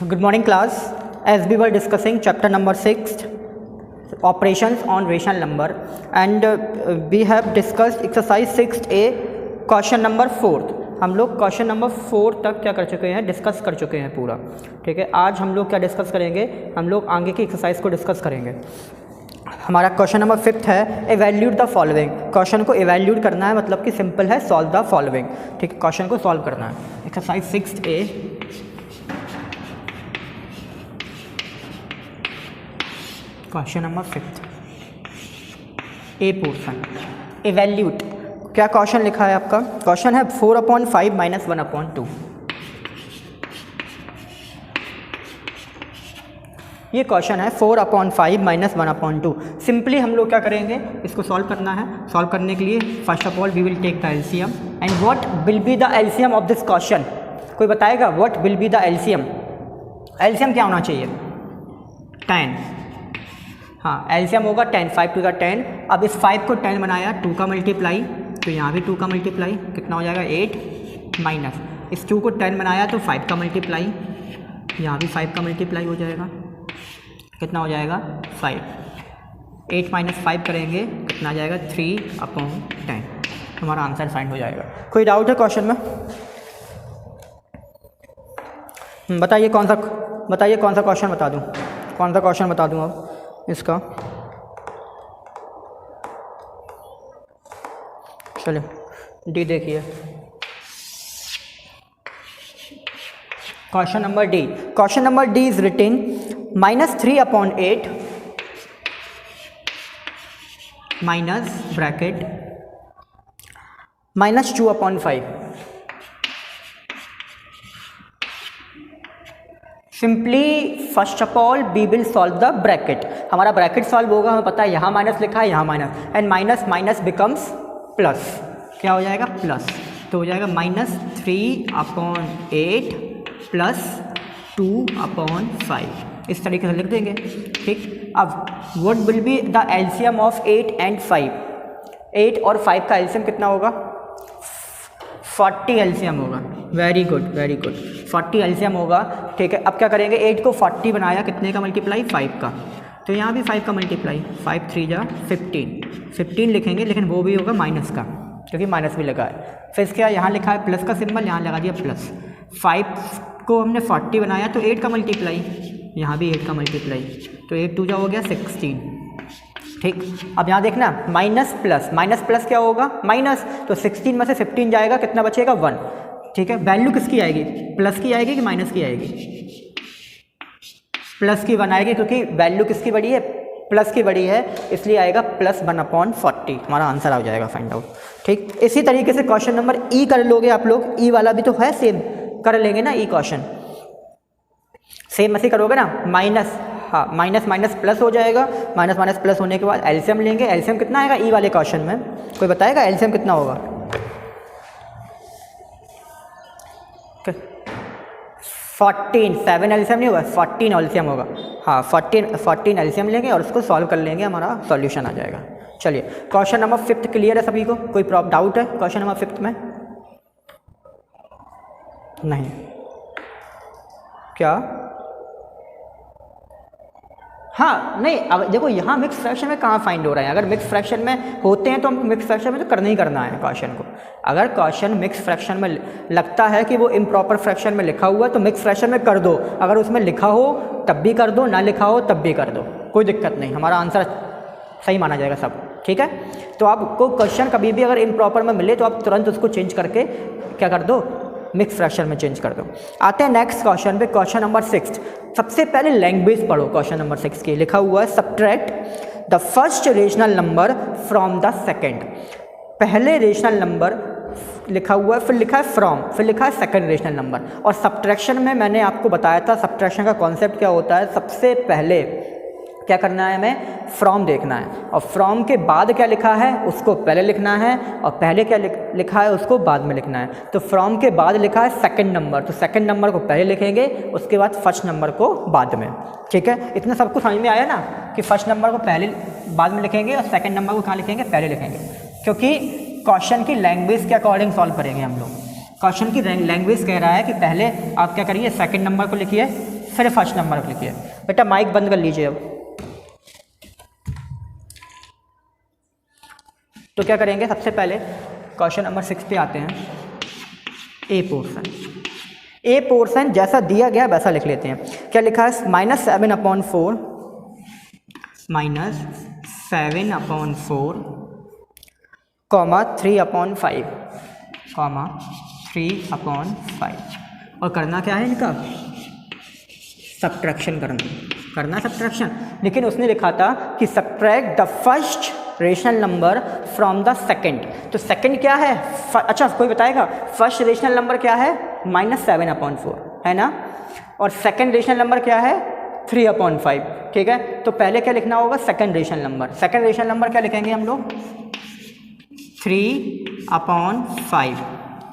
Good morning class. As we were discussing chapter number 6 operations on rational number and we have discussed exercise 6a question number 4। हम लोग question number 4 तक क्या कर चुके हैं, discuss कर चुके हैं पूरा। ठीक है, आज हम लोग क्या डिस्कस करेंगे, हम लोग आगे की एक्सरसाइज को डिस्कस करेंगे। हमारा क्वेश्चन नंबर 5 है एवैल्यूट द फॉलोइंग। क्वेश्चन को एवैल्यूट करना है, मतलब कि सिंपल है, सॉल्व द फॉलोइंग। ठीक है, क्वेश्चन को सॉल्व करना है। Exercise 6a question number 5 A portion evaluate. क्या क्वेश्चन लिखा है आपका? क्वेश्चन है 4/5 - 1/2। ये क्वेश्चन है 4/5 - 1/2। सिंपली हम लोग क्या करेंगे, इसको सॉल्व करना है। सॉल्व करने के लिए first of all we will take the LCM and what will be the LCM of this question. कोई बताएगा what will be the LCM? LCM क्या होना चाहिए? 10। हाँ, एलसीएम होगा 10। 5 to the 10। अब इस 5 को 10 बनाया, 2 का मल्टीप्लाई, तो यहाँ भी 2 का मल्टीप्लाई, कितना हो जाएगा 8 माइनस इस 2 को 10 बनाया तो 5 का मल्टीप्लाई, यहाँ भी 5 का मल्टीप्लाई हो जाएगा, कितना हो जाएगा 5। 8 - 5 करेंगे, कितना आ जाएगा 3/10। हमारा आंसर फाइंड हो जाएगा। कोई डाउट है क्वेश्चन में? बताइए कौन सा क्वेश्चन बता दूँ, कौन सा क्वेश्चन बता दूँ अब इसका? चलिए डी देखिए, question number D. Question number D is written -3/8 minus bracket -2/5। Simply first of all we will solve the bracket. हमारा ब्रैकेट सॉल्व होगा, हमें पता है यहाँ माइनस लिखा है, यहाँ minus, and minus minus becomes plus. क्या हो जाएगा? प्लस। तो हो जाएगा -3/8 प्लस 2/5। इस तरीके से लिख देंगे। ठीक, अब what will be the LCM of 8 and 5? 8 और 5 का एलसीएम कितना होगा? 40 एलसीएम होगा। Very good, very good, 40 LCM होगा। ठीक है, अब क्या करेंगे, 8 को 40 बनाया, कितने का मल्टीप्लाई? 5 का, तो यहाँ भी 5 का मल्टीप्लाई, 5 3 जा 15 लिखेंगे, लेकिन वो भी होगा माइनस का, क्योंकि माइनस भी लगा है। फिर क्या यहाँ लिखा है प्लस का सिंबल, यहाँ लगा दिया प्लस। 5 को हमने 40 बनाया तो 8 का मल्टीप्लाई, यहाँ भी 8 का मल्टीप्लाई, तो 8 2 जा हो गया 16। ठीक, अब यहाँ देखना माइनस प्लस क्या होगा? माइनस, तो 16 में से 15 जाएगा, कितना बचेगा? 1। ठीक है, वैल्यू किसकी आएगी? प्लस की आएगी कि माइनस की आएगी? प्लस की 1 आएगी, क्योंकि वैल्यू किसकी बड़ी है? प्लस की बड़ी है, इसलिए आएगा +1/40। हमारा आंसर आ जाएगा फाइंड आउट। ठीक, इसी तरीके से क्वेश्चन नंबर ई कर लोगे आप लोग। ई वाला भी तो है सेम, कर लेंगे ना ई क्वेश्चन, सेम ऐसे करोगे ना। माइनस, हाँ, माइनस माइनस प्लस हो जाएगा, माइनस माइनस प्लस होने के बाद एलसीएम लेंगे। एलसीएम कितना आएगा ई वाले क्वेश्चन में? कोई बताएगा एलसीएम कितना होगा? 14, 7 एलसीएम नहीं होगा, 14 एलसीएम होगा। हाँ, 14 एलसीएम लेंगे और उसको सॉल्व कर लेंगे, हमारा सॉल्यूशन आ जाएगा। चलिए, क्वेश्चन नंबर 5 क्लियर है सभी को? कोई डाउट है क्वेश्चन नंबर 5 में? नहीं, क्या? हाँ, नहीं, अब देखो यहाँ मिक्स फ्रैक्शन में कहाँ फाइंड हो रहा है। अगर मिक्स फ्रैक्शन में होते हैं तो हम मिक्स फ्रैक्शन में तो करना ही करना है क्वेश्चन को। अगर क्वेश्चन मिक्स फ्रैक्शन में लगता है कि वो इम्प्रॉपर फ्रैक्शन में लिखा हुआ है तो मिक्स फ्रैक्शन में कर दो। अगर उसमें लिखा हो तब भी कर दो, ना लिखा हो तब भी कर दो, कोई दिक्कत नहीं, हमारा आंसर सही माना जाएगा सब। ठीक है, तो आपको क्वेश्चन कभी भी अगर इम्प्रॉपर में मिले तो आप तुरंत उसको चेंज करके क्या कर दो, मिक्स फ्रैक्शन में चेंज कर दो। आते हैं नेक्स्ट क्वेश्चन पे, क्वेश्चन नंबर 6। सबसे पहले लैंग्वेज पढ़ो। क्वेश्चन नंबर 6 के लिखा हुआ है subtract the first rational number from the second. पहले रेशनल नंबर लिखा हुआ है, फिर लिखा है फ्रॉम, फिर लिखा है सेकंड रेशनल नंबर। और सब्ट्रैक्शन में मैंने आपको बताया था सब्ट्रैक्शन का कॉन्सेप्ट क्या होता है। सबसे पहले क्या करना है, हमें फ्रॉम देखना है, और फ्रॉम के बाद क्या लिखा है उसको पहले लिखना है, और पहले क्या लिखा है उसको बाद में लिखना है। तो फ्रॉम के बाद लिखा है सेकंड नंबर, तो सेकंड नंबर को पहले लिखेंगे, उसके बाद फर्स्ट नंबर को बाद में। ठीक है, इतना सबको समझ में आया ना कि फर्स्ट नंबर को पहले बाद में लिखेंगे और सेकंड नंबर को कहाँ लिखेंगे? पहले लिखेंगे, क्योंकि क्वेश्चन की लैंग्वेज के अकॉर्डिंग सॉल्व करेंगे हम लोग। क्वेश्चन की लैंग्वेज कह रहा है कि पहले आप क्या करिए, सेकंड नंबर को लिखिए फिर फर्स्ट नंबर लिखिए। बेटा माइक बंद कर लीजिए अब। तो क्या करेंगे, सबसे पहले क्वेश्चन नंबर 6 पे आते हैं। ए पोर्शन जैसा दिया गया वैसा लिख लेते हैं। क्या लिखा है, -7/4 -7/4 3/5 और करना क्या है इनका, सब्ट्रैक्शन करना सब्ट्रैक्शन। लेकिन उसने लिखा था कि subtract the first rational number from the second. तो सेकंड क्या है, अच्छा कोई बताएगा फर्स्ट रेशनल नंबर क्या है, -7/4 है ना, और सेकंड रेशनल नंबर क्या है 3/5। ठीक है, तो पहले क्या लिखना होगा, second rational number. Second rational number क्या लिखेंगे हम लोग, 3/5।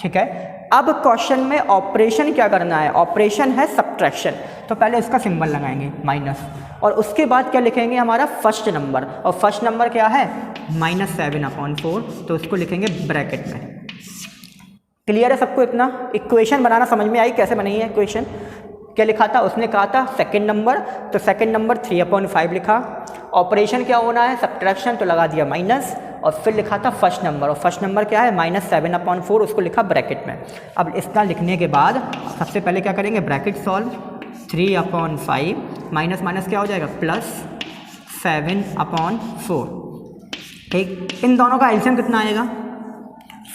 ठीक है, अब क्वेश्चन में ऑपरेशन क्या करना है, ऑपरेशन है सब्ट्रैक्शन, तो पहले उसका सिंबल लगाएंगे माइनस, और उसके बाद क्या लिखेंगे हमारा फर्स्ट नंबर, और फर्स्ट नंबर क्या है -7/4, तो उसको लिखेंगे ब्रैकेट में। क्लियर है सबको इतना, इक्वेशन बनाना समझ में आई कैसे बनी है इक्वेशन। क्या लिखा था, उसने कहा था सेकंड नंबर, तो सेकंड नंबर 3/5 लिखा, ऑपरेशन क्या होना है सब्ट्रैक्शन, तो लगा दिया माइनस, और फिर लिखा था फर्स्ट नंबर, और फर्स्ट नंबर क्या है -7/4, उसको लिखा ब्रैकेट में। अब इसका लिखने के बाद सबसे पहले क्या करेंगे, ब्रैकेट सॉल्व, 3/5 माइनस माइनस क्या हो जाएगा +7/4। ठीक, इन दोनों का एलसीएम कितना आएगा,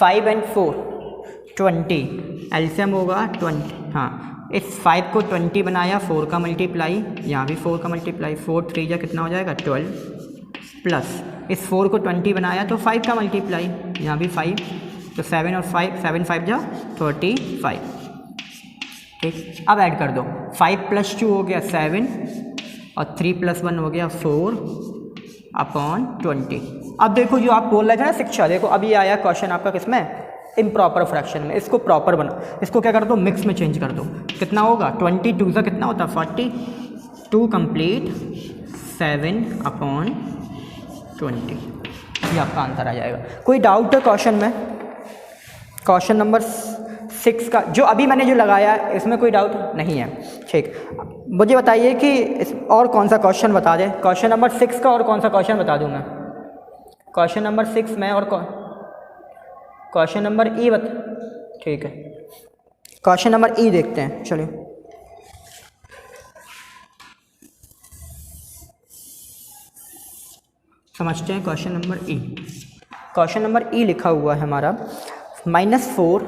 5 और 4 20, एलसीएम होगा 20। हाँ, इस 5 को 20 बनाया, 4 का मल्टीप्लाई, यहाँ भी 4 का मल्टीप्लाई, 4 3 जा कितना हो जाएगा 12, प्लस इस 4 को 20 बनाया तो 5 का मल्टीप्लाई, यहाँ भी 5, तो 7 और 5, 7 5 जा 35। ठीक, अब ऐड कर दो, 5 + 2 हो गया 7, और 3 + 1 हो गया 4/20। अब देखो जो आप बोल रहे थे ना शिक्षा, देखो अब ये आया क्वेश्चन आपका किसमें, इम्प्रॉपर फ्रैक्शन में। इसको प्रॉपर बना, इसको क्या कर दो, मिक्स में चेंज कर दो। कितना होगा, 22 का कितना होता है 40, 2 कंप्लीट 7/20, ये आपका आंसर आ जाएगा। कोई डाउट है क्वेश्चन में, क्वेश्चन नंबर 6 का जो अभी मैंने जो लगाया है इसमें कोई डाउट नहीं है। ठीक, मुझे बताइए कि और कौन सा क्वेश्चन बता दें, क्वेश्चन नंबर 6 का और कौन सा क्वेश्चन बता दूँ मैं, क्वेश्चन नंबर 6 में, और क्वेश्चन नंबर ई ठीक है, क्वेश्चन नंबर ई देखते हैं। चलिए, समझते हैं क्वेश्चन नंबर ई। क्वेश्चन नंबर ई लिखा हुआ है हमारा -4,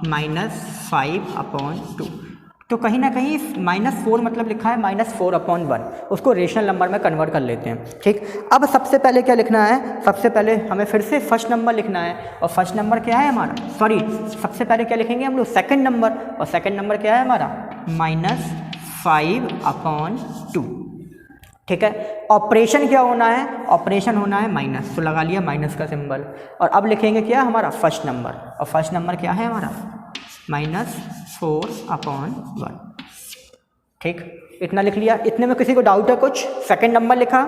-5/2। तो कहीं ना कहीं -4 मतलब लिखा है -4/1, उसको रेशनल नंबर में कन्वर्ट कर लेते हैं। ठीक, अब सबसे पहले क्या लिखना है, सबसे पहले हमें फिर से फर्स्ट नंबर लिखना है, और फर्स्ट नंबर क्या है हमारा, सॉरी सबसे पहले क्या लिखेंगे हम लोग, सेकंड नंबर, और सेकंड नंबर क्या है हमारा -5/2। ठीक है, ऑपरेशन क्या होना है, ऑपरेशन होना है माइनस, तो लगा लिया माइनस का सिंबल, और अब लिखेंगे क्या हमारा फर्स्ट नंबर, और फर्स्ट नंबर क्या है हमारा -4/1। ठीक, इतना लिख लिया। इतने में किसी को डाउट है कुछ, सेकंड नंबर लिखा,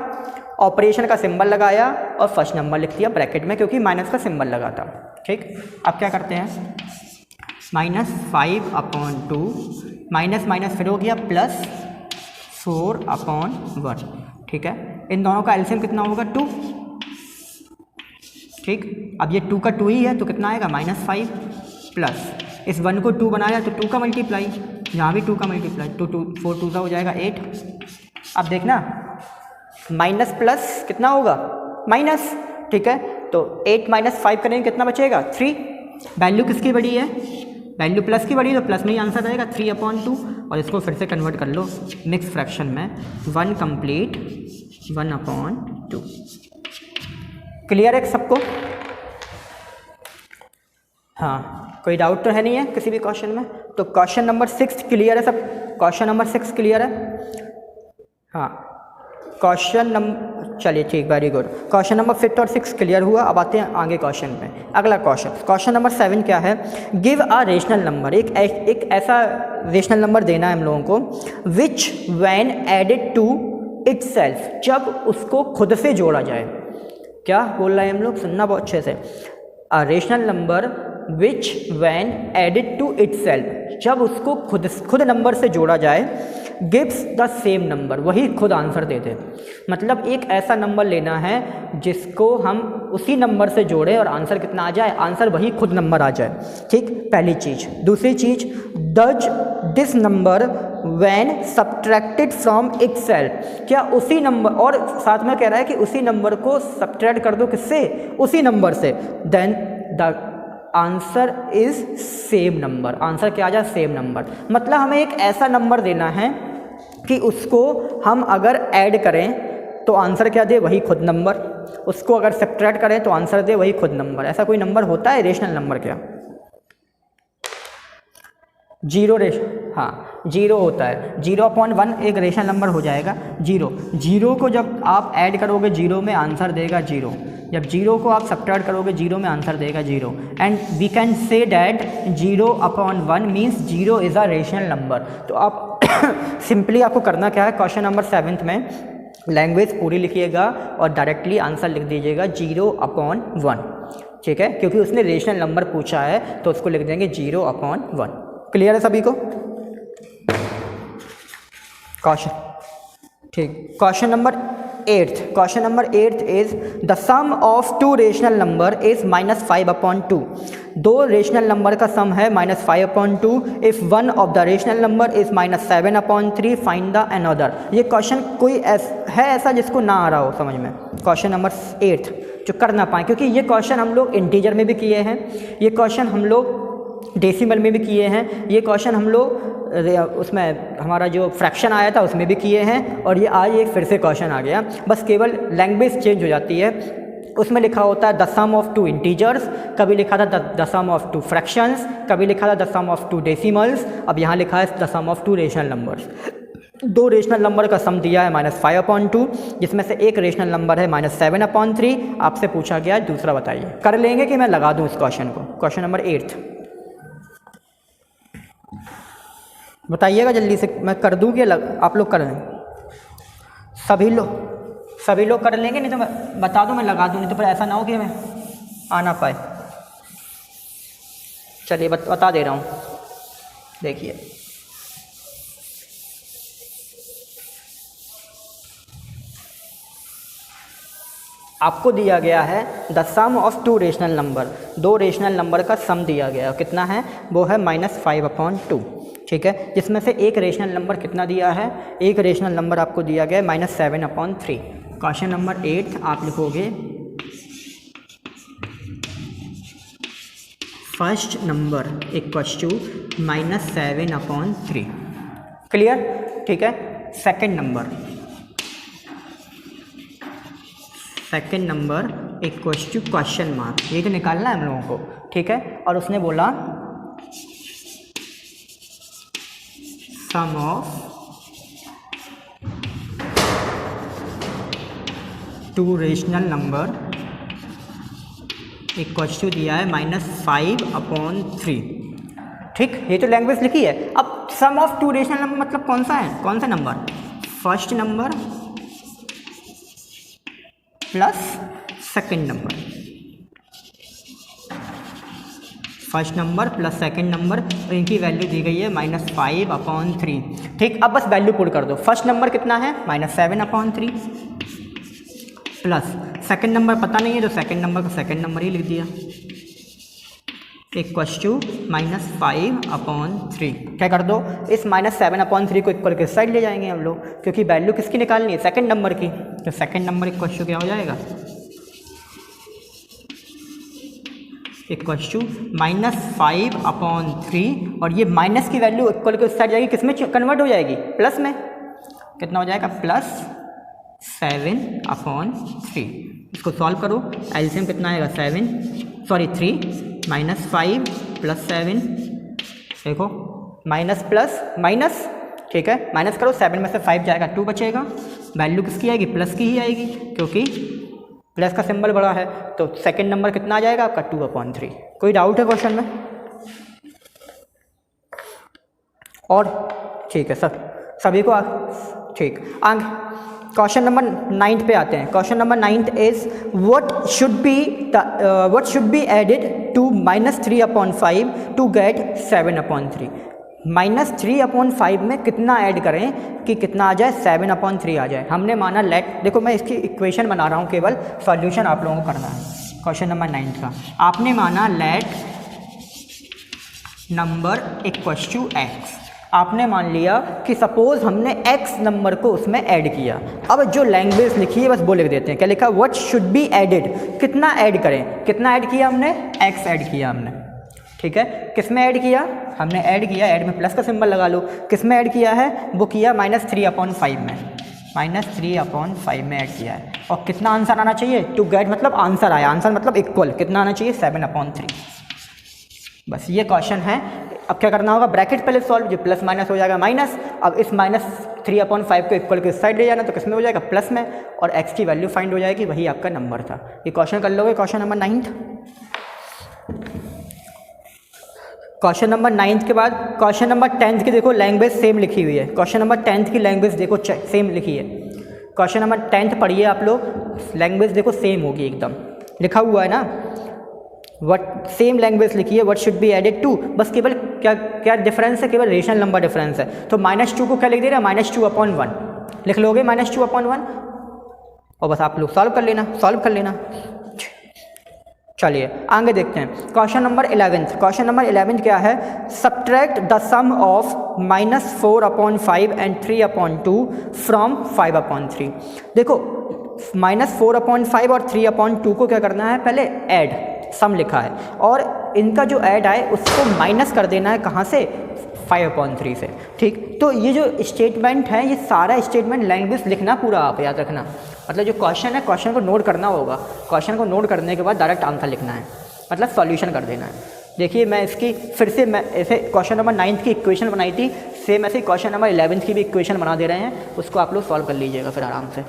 ऑपरेशन का सिंबल लगाया, और फर्स्ट नंबर लिख दिया ब्रैकेट में क्योंकि माइनस का सिंबल लगा था। ठीक, अब क्या करते हैं, -5/2 माइनस माइनस फिर हो गया +4/1। ठीक है, इन दोनों का एलसीएम कितना होगा 2। ठीक, अब ये 2 का 2 ही है तो कितना आएगा -5, प्लस इस 1 को 2 बनाया तो 2 का मल्टीप्लाई, यहाँ भी 2 का मल्टीप्लाई, तो 4 2 हो जाएगा 8। अब देखना माइनस प्लस कितना होगा माइनस। ठीक है, तो 8 - 5 करेंगे कितना बचेगा 3। वैल्यू किसकी बड़ी है, वैल्यू प्लस की बड़ी है, तो प्लस में ही आंसर रहेगा 3/2। और इसको फिर से कन्वर्ट कर लो मिक्स फ्रैक्शन में, 1 कंप्लीट 1/2। क्लियर है सबको, हाँ कोई डाउट तो है नहीं है किसी भी क्वेश्चन में। तो क्वेश्चन नंबर 6 क्लियर है सब, क्वेश्चन नंबर 6 क्लियर है। हाँ, क्वेश्चन नंबर, चलिए ठीक, वेरी गुड, क्वेश्चन नंबर 5 और 6 क्लियर हुआ। अब आते हैं आगे क्वेश्चन पे। अगला क्वेश्चन नंबर 7 क्या है, गिव अ रेशनल नंबर, एक ऐसा रेशनल नंबर देना है हम लोगों को, which when added to itself, जब उसको खुद से जोड़ा जाए। क्या बोल रहे हैं हम लोग, सुनना बहुत अच्छे से। A rational number which when added to itself, जब उसको खुद नंबर से जोड़ा जाए, गिव्स द सेम नंबर, वही खुद आंसर दे दे। मतलब एक ऐसा नंबर लेना है जिसको हम उसी नंबर से जोड़ें और आंसर कितना आ जाए, आंसर वही खुद नंबर आ जाए। ठीक, पहली चीज़। दूसरी चीज़, does this number when subtracted from itself, क्या उसी नंबर, और साथ में कह रहा है कि उसी नंबर को सब्ट्रैक्ट कर दो किससे, उसी नंबर से, then the answer is same number, answer क्या आ जाए, सेम नंबर। मतलब हमें एक ऐसा नंबर देना है कि उसको हम अगर ऐड करें तो आंसर क्या दे, वही खुद नंबर, उसको अगर सब्ट्रैक्ट करें तो आंसर दे वही खुद नंबर। ऐसा कोई नंबर होता है रेशनल नंबर क्या? जीरो हाँ, जीरो होता है। 0/1 एक रेशनल नंबर हो जाएगा। जीरो को जब आप ऐड करोगे जीरो में, आंसर देगा जीरो। जब जीरो को आप सब्ट्रैक्ट करोगे जीरो में, आंसर देगा zero. And we can say that 0/1 means zero is a rational number. तो आप सिंपली आपको करना क्या है, क्वेश्चन नंबर 7 में लैंग्वेज पूरी लिखिएगा और डायरेक्टली आंसर लिख दीजिएगा 0/1। ठीक है, क्योंकि उसने रेशनल नंबर पूछा है तो उसको लिख देंगे 0/1। क्लियर है सभी को? क्वेश्चन, ठीक। Question number 8 is the sum of two rational number is -5/2। दो रेशनल नंबर का सम है -5/2। If one of the rational number is -7/3 find the another. ये क्वेश्चन कोई है ऐसा जिसको ना आ रहा हो समझ में? क्वेश्चन नंबर 8 जो कर ना पाए, क्योंकि ये क्वेश्चन हम लोग इंटीजर में भी किए हैं, ये क्वेश्चन हम लोग डेसिमल में भी किए हैं, ये क्वेश्चन हम लोग उसमें हमारा जो फ्रैक्शन आया था उसमें भी किए हैं, और ये आज एक फिर से क्वेश्चन आ गया। बस केवल लैंग्वेज चेंज हो जाती है। उसमें लिखा होता है the sum of two integers, कभी लिखा था the sum of two fractions, कभी लिखा था the sum of two decimals, अब यहाँ लिखा है the sum of two rational numbers. दो रेशनल नंबर का सम दिया है -5/2, जिसमें से एक रेशनल नंबर है -7/3। आपसे पूछा गया है दूसरा, बताइए। कर लेंगे कि मैं लगा दूँ इस क्वेश्चन को? क्वेश्चन नंबर 8 बताइएगा जल्दी से, मैं कर दूँ कि आप लोग कर लें? सभी लोग कर लेंगे, नहीं तो मैं बता दूँ, मैं लगा दूँ, नहीं तो फिर ऐसा ना हो कि मैं आ ना पाए। चलिए बता दे रहा हूँ, देखिए। आपको दिया गया है the sum of two rational number, दो रेशनल नंबर का सम दिया गया है, कितना है वो है -5/2। ठीक है, जिसमें से एक रेशनल नंबर कितना दिया है, एक रेशनल नंबर आपको दिया गया है -7/3। क्वेश्चन नंबर 8 आप लिखोगे first number equals to -7/3। Clear? ठीक है। Second number equals to question mark, ये तो निकालना है हम लोगों को। ठीक है, और उसने बोला sum of two rational number equals to दिया है -5/3। ठीक, ये तो लैंग्वेज लिखी है। अब सम ऑफ टू रेशनल नंबर मतलब कौन सा है, कौन सा number? First number plus second number, first number plus second number, और इनकी वैल्यू दी गई है -5/3। ठीक, अब बस वैल्यू पुट कर दो। फर्स्ट नंबर कितना है -7/3, प्लस सेकंड नंबर पता नहीं है तो सेकंड नंबर का सेकंड नंबर ही लिख दिया, इक्वल्स टू -5/3। क्या कर दो, इस -7/3 को इक्वल के साइड ले जाएंगे हम लोग, क्योंकि वैल्यू किसकी निकालनी है, सेकंड नंबर की। तो सेकंड नंबर इक्वल्स टू क्या हो जाएगा, इक्वल्स टू -5/3, और ये माइनस की वैल्यू इक्वल के साइड जाएगी, किस में कन्वर्ट हो जाएगी, प्लस में। कितना हो जाएगा, +7/3। इसको सॉल्व करो, एलसीएम कितना आएगा 3 -5 + 7, देखो माइनस प्लस माइनस, ठीक है, माइनस करो, 7 में से 5 जाएगा, 2 बचेगा। वैल्यू किसकी आएगी, प्लस की ही आएगी, क्योंकि प्लस का सिंबल बड़ा है। तो सेकंड नंबर कितना आ जाएगा आपका 2/3। कोई डाउट है क्वेश्चन में? और ठीक है सर, सभी को ठीक आगे क्वेश्चन नंबर 9 पे आते हैं। Question number 9 is what should be added to -3/5 to get 7/3। -3/5 में कितना ऐड करें कि कितना आ जाए 7/3 आ जाए। हमने माना लेट, देखो मैं इसकी इक्वेशन बना रहा हूँ, केवल सॉल्यूशन आप लोगों को करना है क्वेश्चन नंबर 9 का। आपने माना let number equals to x। आपने मान लिया कि सपोज हमने x नंबर को उसमें ऐड किया। अब जो लैंग्वेज लिखी है बस वो लिख देते हैं। क्या लिखा? व्हाट शुड बी एडेड, कितना ऐड करें, कितना ऐड किया हमने, x ऐड किया हमने, ठीक है। किस में ऐड किया? हमने ऐड किया, ऐड में प्लस का सिंबल लगा लो। किस में ऐड किया है? वो किया -3/5 में, -3/5 में ऐड किया है। और कितना आंसर आना चाहिए? टू गेट मतलब आंसर आया, आंसर मतलब इक्वल, कितना आना चाहिए? 7/3। बस ये क्वेश्चन है। अब क्या करना होगा? ब्रैकेट पहले सॉल्व, जो प्लस माइनस हो जाएगा माइनस। अब इस -3/5 को इक्वल के इस साइड ले जाना, तो किस में हो जाएगा? प्लस में। और x की वैल्यू फाइंड हो जाएगी, वही आपका नंबर था। ये क्वेश्चन कर लोगे, क्वेश्चन नंबर 9। क्वेश्चन नंबर 9 के बाद क्वेश्चन नंबर 10 की देखो लैंग्वेज सेम लिखी हुई है। क्वेश्चन नंबर 10 की लैंग्वेज देखो सेम लिखी है। क्वेश्चन नंबर 10 पढ़िए आप लोग, लैंग्वेज देखो सेम होगी एकदम, लिखा हुआ है ना, वट सेम लैंग्वेज लिखी है। What should be added to, बस केवल क्या क्या डिफरेंस है? केवल रेशनल नंबर डिफरेंस है। तो -2 को क्या लिख दे रहा है? -2/1 लिख लोगे, -2/1, और बस आप लोग सॉल्व कर लेना। चलिए आगे देखते हैं। Question number 11। क्वेश्चन नंबर 11 क्या है? Subtract the sum of -4/5 and 3/2 from 5/3। देखो -4/5 और 3/2 को क्या करना है? पहले ऐड, सम लिखा है, और इनका जो ऐड आए उसको माइनस कर देना है, कहाँ से? 5/3 से, ठीक। तो ये जो स्टेटमेंट है, ये सारा स्टेटमेंट लैंग्वेज लिखना पूरा, आप याद रखना। मतलब जो क्वेश्चन है, क्वेश्चन को नोट करना होगा, क्वेश्चन को नोट करने के बाद डायरेक्ट आंसर लिखना है, मतलब सॉल्यूशन कर देना है। देखिए मैं इसकी फिर से, मैं ऐसे क्वेश्चन नंबर 9 की इक्वेशन बनाई थी, सेम ऐसे क्वेश्चन नंबर 11 की भी इक्वेशन बना दे रहे हैं, उसको आप लोग सॉल्व कर लीजिएगा फिर आराम से।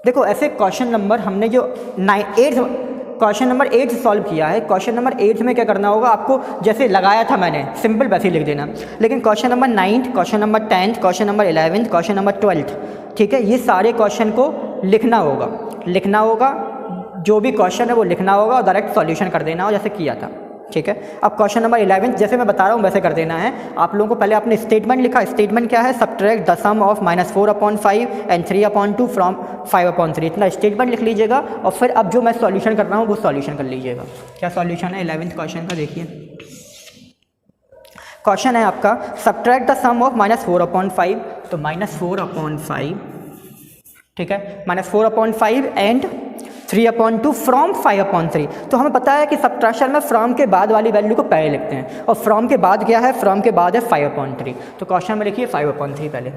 देखो ऐसे क्वेश्चन नंबर हमने जो क्वेश्चन नंबर 8 सॉल्व किया है। क्वेश्चन नंबर 8 में क्या करना होगा आपको? जैसे लगाया था मैंने, सिंपल वैसे ही लिख देना। लेकिन question number 9, question number 10, question number 11, question number 12, ठीक है, ये सारे क्वेश्चन को लिखना होगा, जो भी क्वेश्चन है वो लिखना होगा और डायरेक्ट सॉल्यूशन कर देना हो, जैसे किया था, ठीक है। अब क्वेश्चन नंबर 11 जैसे मैं बता रहा हूँ वैसे कर देना है आप लोगों को। पहले आपने स्टेटमेंट लिखा, स्टेटमेंट क्या है? Subtract the sum of -4/5 and 3/2 from 5/3, इतना स्टेटमेंट लिख लीजिएगा। और फिर अब जो मैं सॉल्यूशन कर रहा हूँ वो सॉल्यूशन कर लीजिएगा। क्या सॉल्यूशन है 11th क्वेश्चन का? देखिए क्वेश्चन है आपका, सब्ट्रैक्ट द सम ऑफ -4/5, तो -4/5, ठीक है, -4/5 एंड 3/2 फ्रॉम 5/3। तो हमें पता है कि सब्ट्रैक्शन में फ्रॉम के बाद वाली वैल्यू को पहले लिखते हैं, और फ्रॉम के बाद क्या है? फ्रॉम के बाद है 5/3। तो क्वेश्चन में लिखिए 5/3 पहले,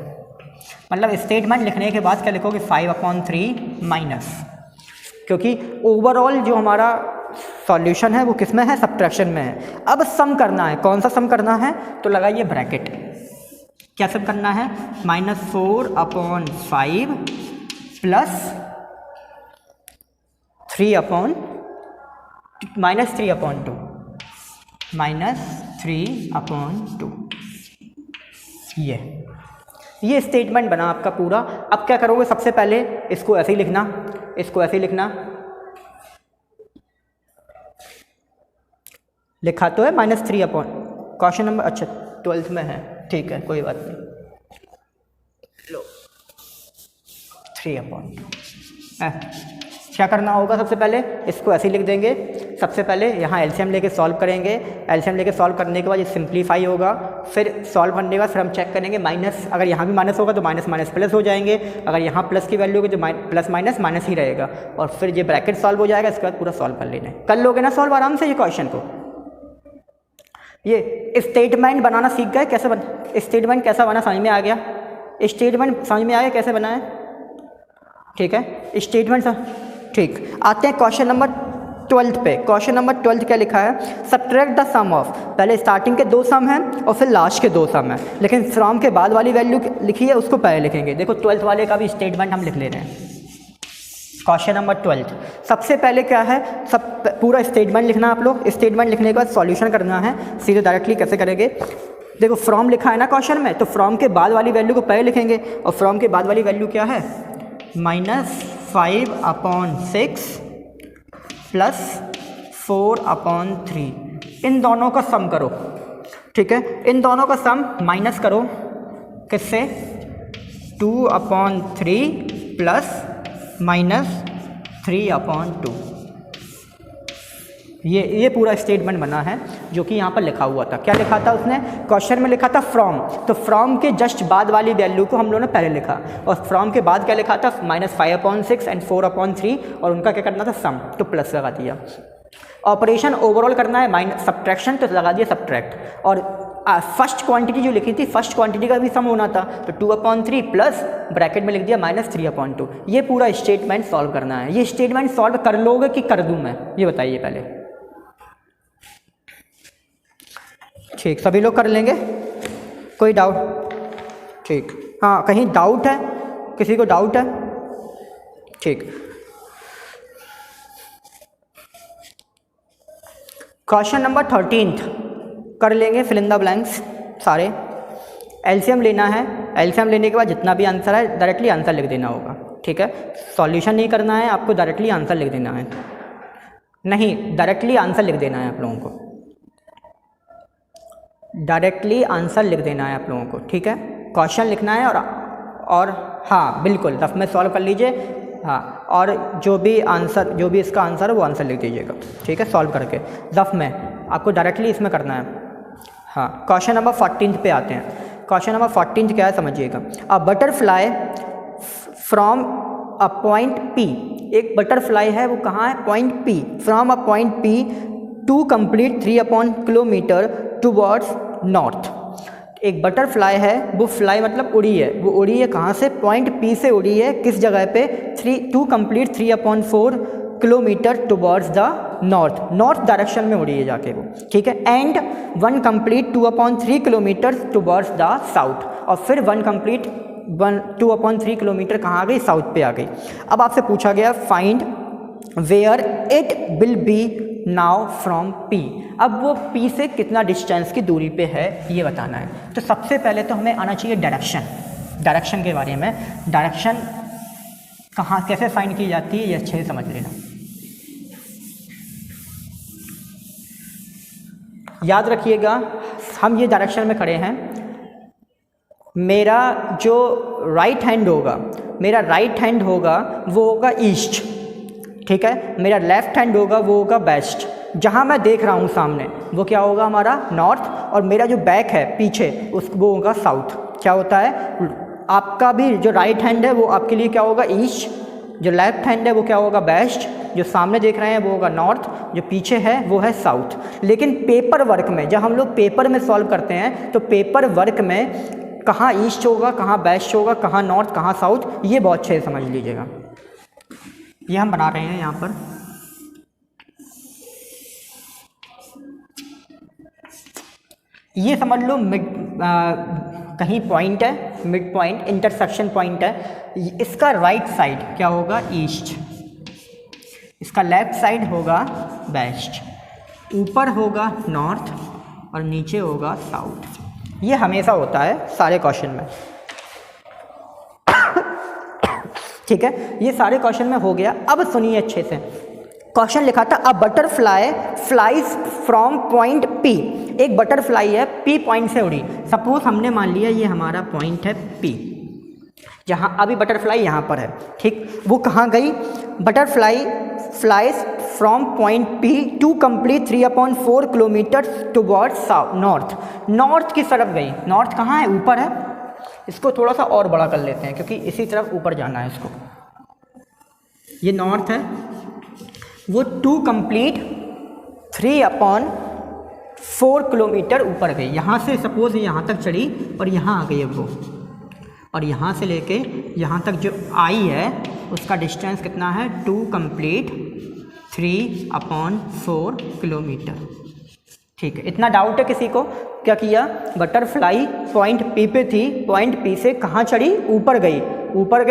मतलब स्टेटमेंट लिखने के बाद क्या लिखोगे? 5/3 माइनस, क्योंकि ओवरऑल जो हमारा सॉल्यूशन है वो किस में है? सब्ट्रैक्शन में है। अब सम करना है, कौन सा सम करना है? तो लगाइए ब्रैकेट। क्या सम करना है? -4/5 प्लस -3/2 -3/2 ये स्टेटमेंट बना आपका पूरा। अब क्या करोगे? सबसे पहले इसको ऐसे ही लिखना, लिखा तो है -3 क्वेश्चन नंबर, अच्छा 12th में है, ठीक है कोई बात नहीं, लो 3/2। क्या करना होगा? सबसे पहले इसको ऐसे ही लिख देंगे। सबसे पहले यहाँ एलसीएम लेके सॉल्व करेंगे, एलसीएम लेके सॉल्व करने के बाद ये सिंप्लीफाई होगा। फिर सॉल्व करने के बाद फिर हम चेक करेंगे माइनस, अगर यहाँ भी माइनस होगा तो माइनस माइनस प्लस हो जाएंगे, अगर यहाँ प्लस की वैल्यू होगी तो प्लस माइनस माइनस ही रहेगा, और फिर ये ब्रैकेट सॉल्व हो जाएगा। इसके बाद पूरा सॉल्व कर लेना है, कर लोगे ना सॉल्व आराम से ये क्वेश्चन को। ये स्टेटमेंट बनाना सीख गए, कैसे स्टेटमेंट कैसा बना समझ में आ गया? स्टेटमेंट समझ में आ गया कैसे बना है? ठीक है, स्टेटमेंट ठीक। आते हैं क्वेश्चन नंबर 12 पे। क्वेश्चन नंबर 12 क्या लिखा है? सब्ट्रैक्ट द सम ऑफ, पहले स्टार्टिंग के 2 सम हैं और फिर लास्ट के 2 सम हैं, लेकिन फ्रॉम के बाद वाली वैल्यू लिखी है उसको पहले लिखेंगे। देखो 12th वाले का भी स्टेटमेंट हम लिख ले रहे हैं। क्वेश्चन नंबर 12 सबसे पहले क्या है? पूरा स्टेटमेंट लिखना आप लोग। स्टेटमेंट लिखने के बाद सॉल्यूशन करना है सीधे डायरेक्टली। कैसे करेंगे? देखो फ्रॉम लिखा है ना क्वेश्चन में, तो फ्रॉम के बाद वाली वैल्यू को पहले लिखेंगे, और फ्रॉम के बाद वाली वैल्यू क्या है, -5/6 प्लस 4/3। इन दोनों का सम करो, ठीक है, इन दोनों का सम माइनस करो किससे, 2/3 प्लस -3/2। ये पूरा स्टेटमेंट बना है जो कि यहाँ पर लिखा हुआ था। क्या लिखा था उसने, क्वेश्चन में लिखा था फ्रॉम, तो फ्रॉम के जस्ट बाद वाली वैल्यू को हम लोगों ने पहले लिखा, और फ्रॉम के बाद क्या लिखा था, -5/6 एंड 4/3, और उनका क्या करना था, सम, तो प्लस लगा दिया। ऑपरेशन ओवरऑल करना है सब्ट्रैक्शन, तो लगा दिया सब्ट्रैक्ट। और फर्स्ट क्वांटिटी जो लिखी थी, फर्स्ट क्वांटिटी का भी सम होना था, तो 2/3 प्लस ब्रैकेट में लिख दिया -3/2। ये पूरा स्टेटमेंट सॉल्व करना है। ये स्टेटमेंट सॉल्व कर लोगे कि कर दूं मैं, ये बताइए पहले। ठीक, सभी लोग कर लेंगे, कोई डाउट? ठीक, हाँ, कहीं डाउट है, किसी को डाउट है? ठीक, क्वेश्चन नंबर 13 कर लेंगे, फिल इन द ब्लैंक्स सारे। एलसीएम लेना है, एलसीएम लेने के बाद जितना भी आंसर है डायरेक्टली आंसर लिख देना होगा, ठीक है, सॉल्यूशन नहीं करना है आपको, डायरेक्टली आंसर लिख देना है, नहीं डायरेक्टली आंसर लिख देना है आप लोगों को, डायरेक्टली आंसर लिख देना है आप लोगों को, ठीक है, क्वेश्चन लिखना है और हाँ बिल्कुल रफ में सॉल्व कर लीजिए, हाँ, और जो भी इसका आंसर है वो आंसर लिख दीजिएगा, ठीक है, सॉल्व करके रफ में, आपको डायरेक्टली इसमें करना है। हाँ, क्वेश्चन नंबर 14 पे आते हैं। क्वेश्चन नंबर 14 क्या है समझिएगा। A butterfly from a point P, एक बटरफ्लाई है वो कहाँ है, point P, from a point P to complete 3 kilometre towards north. एक बटरफ्लाई है, वो फ्लाई मतलब उड़ी है, वो उड़ी है कहाँ से, पॉइंट P से उड़ी है, किस जगह पे, 2 complete 3/4 kilometre towards the north direction में उड़ी है जाके वो, ठीक है, and 1 complete 2/3 kilometre towards the south, और फिर 1 कंप्लीट 2/3 किलोमीटर कहाँ आ गई, साउथ पे आ गई। अब आपसे पूछा गया find where it will be now from P। अब वो P से कितना डिस्टेंस की दूरी पे है ये बताना है। तो सबसे पहले तो हमें आना चाहिए डायरेक्शन के बारे में। डायरेक्शन कहाँ कैसे फाइंड की जाती है ये अच्छे से समझ लेना। याद रखिएगा, हम ये डायरेक्शन में खड़े हैं, मेरा जो राइट हैंड होगा वो होगा ईस्ट, ठीक है, मेरा लेफ्ट हैंड होगा वो होगा वेस्ट। जहाँ मैं देख रहा हूँ सामने वो क्या होगा हमारा नॉर्थ, और मेरा जो बैक है पीछे वो होगा साउथ। क्या होता है, आपका भी जो राइट हैंड है वो आपके लिए क्या होगा ईस्ट, जो लेफ्ट हैंड है वो क्या होगा वेस्ट, जो सामने देख रहे हैं वो होगा नॉर्थ, जो पीछे है वो है साउथ। लेकिन पेपर वर्क में जब हम लोग पेपर में सॉल्व करते हैं तो पेपर वर्क में कहाँ ईस्ट होगा, कहाँ वेस्ट होगा, कहाँ नॉर्थ, कहाँ साउथ, ये बहुत अच्छे से समझ लीजिएगा। ये हम बना रहे हैं यहाँ पर, ये समझ लो कहीं पॉइंट है, मिड पॉइंट, इंटरसेक्शन पॉइंट है। इसका राइट साइड क्या होगा ईस्ट, इसका लेफ्ट साइड होगा वेस्ट, ऊपर होगा नॉर्थ और नीचे होगा साउथ। ये हमेशा होता है सारे क्वेश्चन में, ठीक है, ये सारे क्वेश्चन में हो गया। अब सुनिए अच्छे से, क्वेश्चन लिखा था a butterfly flies from point P। एक बटरफ्लाई है P पॉइंट से उड़ी। सपोज हमने मान लिया ये हमारा पॉइंट है P, जहाँ अभी बटरफ्लाई यहाँ पर है, ठीक, वो कहाँ गई, butterfly flies from point P to complete 3/4 kilometre towards north की तरफ गई। नॉर्थ कहाँ है, ऊपर है, इसको थोड़ा सा और बड़ा कर लेते हैं क्योंकि इसी तरफ ऊपर जाना है इसको। ये नॉर्थ है, वो 2 कंप्लीट 3/4 किलोमीटर ऊपर गई। यहाँ से सपोज यहाँ तक चढ़ी और यहाँ आ गई अब वो, और यहाँ से लेके यहाँ तक जो आई है उसका डिस्टेंस कितना है, 2 कंप्लीट 3/4 किलोमीटर, ठीक है। इतना डाउट है किसी को? क्या किया, बटरफ्लाई पॉइंट P पे थी, पॉइंट P से कहाँ चढ़ी, ऊपर गई,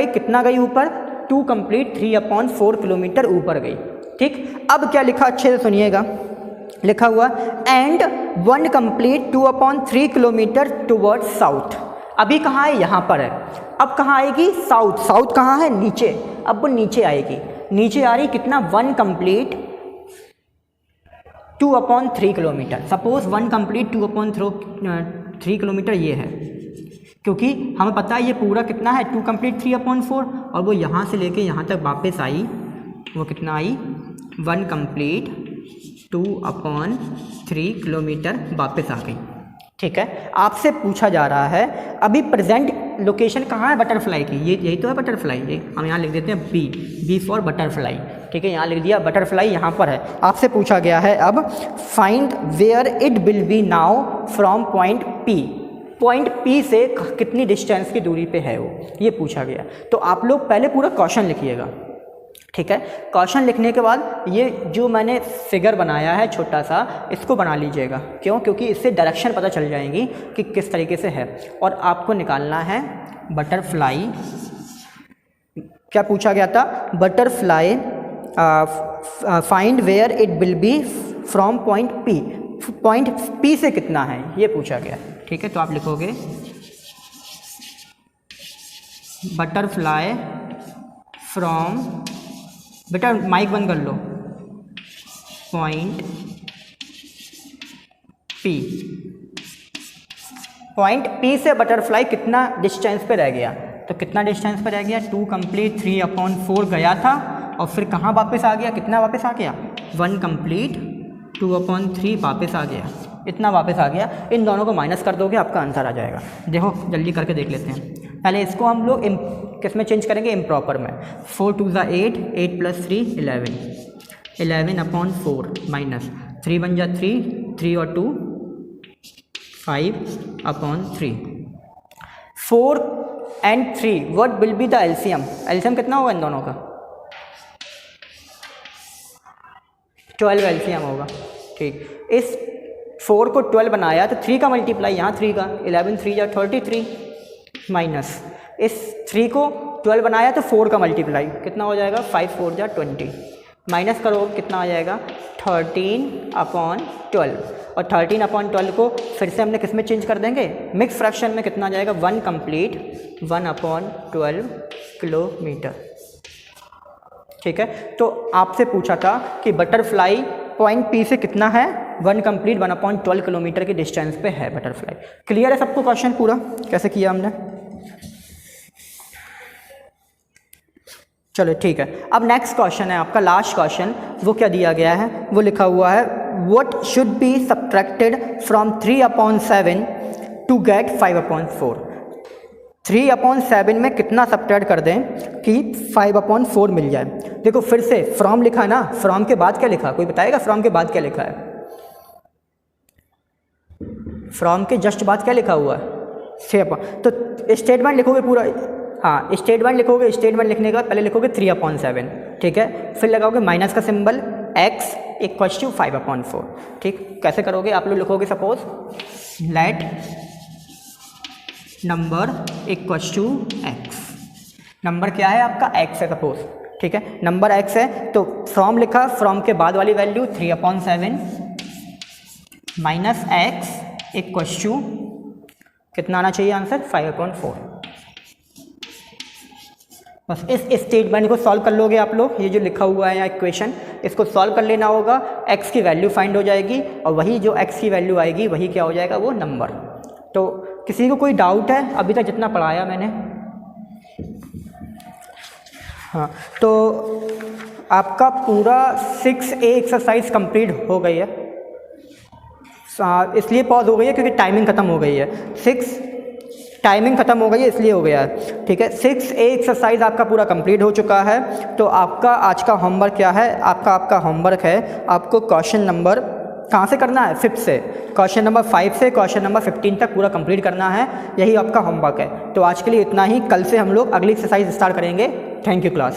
कितना गई ऊपर, 2 कंप्लीट 3/4 किलोमीटर ऊपर गई, ठीक। अब क्या लिखा अच्छे से सुनिएगा, लिखा हुआ and 1 complete 2/3 kilometre towards south. अभी कहाँ है? यहाँ पर है। अब कहाँ आएगी? साउथ। साउथ कहाँ है? नीचे। अब वो नीचे आएगी, नीचे आ रही कितना? 1 complete 2/3 kilometre. Suppose 1 complete 2/3 kilometre ये है, क्योंकि हमें पता है ये पूरा कितना है? 2 कंप्लीट 3/4, और वो यहाँ से लेके यहाँ तक वापस आई, वो कितना आई? 1 कंप्लीट 2/3 किलोमीटर वापस आ गई। ठीक है, आपसे पूछा जा रहा है अभी प्रेजेंट लोकेशन कहाँ है बटरफ्लाई की? ये यही तो है बटरफ्लाई। ये हम यहाँ लिख देते हैं बी फॉर बटरफ्लाई। ठीक है, यहाँ लिख दिया बटरफ्लाई यहाँ पर है। आपसे पूछा गया है अब find where it will be now from point P. Point P से कितनी डिस्टेंस की दूरी पे है वो, ये पूछा गया। तो आप लोग पहले पूरा क्वेश्चन लिखिएगा। ठीक है, क्वेश्चन लिखने के बाद ये जो मैंने फिगर बनाया है छोटा सा, इसको बना लीजिएगा। क्यों? क्योंकि इससे डायरेक्शन पता चल जाएंगी कि किस तरीके से है। और आपको निकालना है बटरफ्लाई। क्या पूछा गया था? Butterfly find where it will be from point P. Point P से कितना है ये पूछा गया। ठीक है, तो आप लिखोगे बटरफ्लाई फ्रॉम, बेटा माइक बंद कर लो, पॉइंट पी। पॉइंट पी से बटरफ्लाई कितना डिस्टेंस पे रह गया? तो कितना डिस्टेंस पे रह गया? 2 कंप्लीट 3/4 गया था, और फिर कहाँ वापस आ गया? कितना वापस आ गया? 1 कंप्लीट 2/3 वापस आ गया। इतना वापस आ गया। इन दोनों को माइनस कर दोगे, आपका आंसर आ जाएगा। देखो जल्दी करके देख लेते हैं। पहले इसको हम लोग किस में चेंज करेंगे? इम्प्रॉपर में। 4 2 = 8, 8 + 3 11, 11/4 माइनस 3 बन जा 3, 3 और 2 5/3। 4 and 3 what will be the LCM? LCM कितना होगा इन दोनों का? 12 एलसीएम होगा। ठीक, इस 4 को 12 बनाया तो 3 का मल्टीप्लाई यहाँ 3 का, 11 3 = 33 माइनस इस 3 को 12 बनाया तो 4 का मल्टीप्लाई कितना हो जाएगा? 5 4 = 20 माइनस करो कितना आ जाएगा? 13/12। और 13/12 को फिर से हमने किस में चेंज कर देंगे? मिक्स फ्रैक्शन में। कितना आ जाएगा? 1 कंप्लीट 1/12 किलोमीटर। ठीक है, तो आपसे पूछा था कि बटरफ्लाई पॉइंट पी से कितना है? 1 कंप्लीट 1/12 किलोमीटर की डिस्टेंस पे है बटरफ्लाई। क्लियर है सबको क्वेश्चन पूरा कैसे किया हमने? चलो ठीक है, अब नेक्स्ट क्वेश्चन है आपका लास्ट क्वेश्चन। वो क्या दिया गया है? वो लिखा हुआ है what should be subtracted from 3/7 to get 5/4। 3/7 में कितना सब्ट्रैक्ट कर दें कि 5/4 मिल जाए? देखो फिर से फ्रॉम लिखा ना, फ्रॉम के बाद क्या लिखा? कोई बताएगा फ्रॉम के बाद क्या लिखा है? फ्रॉम के जस्ट बाद क्या लिखा हुआ है? 6। तो स्टेटमेंट लिखोगे पूरा। हाँ, स्टेटमेंट लिखोगे। स्टेटमेंट लिखने के बाद पहले लिखोगे 3/7। ठीक है, फिर लगाओगे माइनस का सिंबल, x = 5/4। ठीक, कैसे करोगे? आप लोग लिखोगे suppose let number = x। Number क्या है आपका? x है सपोज। ठीक है, नंबर x है तो फ्रॉम लिखा, फ्रॉम के बाद वाली वैल्यू 3/7 माइनस x = कितना आना चाहिए आंसर? 5/4। बस इस स्टेटमेंट को सॉल्व कर लोगे आप लोग। ये जो लिखा हुआ है इक्वेशन, इसको सॉल्व कर लेना होगा। x की वैल्यू फाइंड हो जाएगी, और वही जो x की वैल्यू आएगी वही क्या हो जाएगा? वो नंबर। तो किसी को कोई डाउट है अभी तक जितना पढ़ाया मैंने? हाँ, तो आपका पूरा 6A एक्सरसाइज कंप्लीट हो गई है। इसलिए पॉज हो गई है क्योंकि टाइमिंग ख़त्म हो गई है। टाइमिंग ख़त्म हो गई है इसलिए हो गया है। ठीक है, 6A एक्सरसाइज आपका पूरा कंप्लीट हो चुका है। तो आपका आज का होमवर्क क्या है? आपका होमवर्क है आपको क्वेश्चन नंबर कहाँ से करना है? 5 से। क्वेश्चन नंबर 5 से क्वेश्चन नंबर 15 तक पूरा कंप्लीट करना है। यही आपका होमवर्क है। तो आज के लिए इतना ही। कल से हम लोग अगली एक्सरसाइज स्टार्ट करेंगे। Thank you class.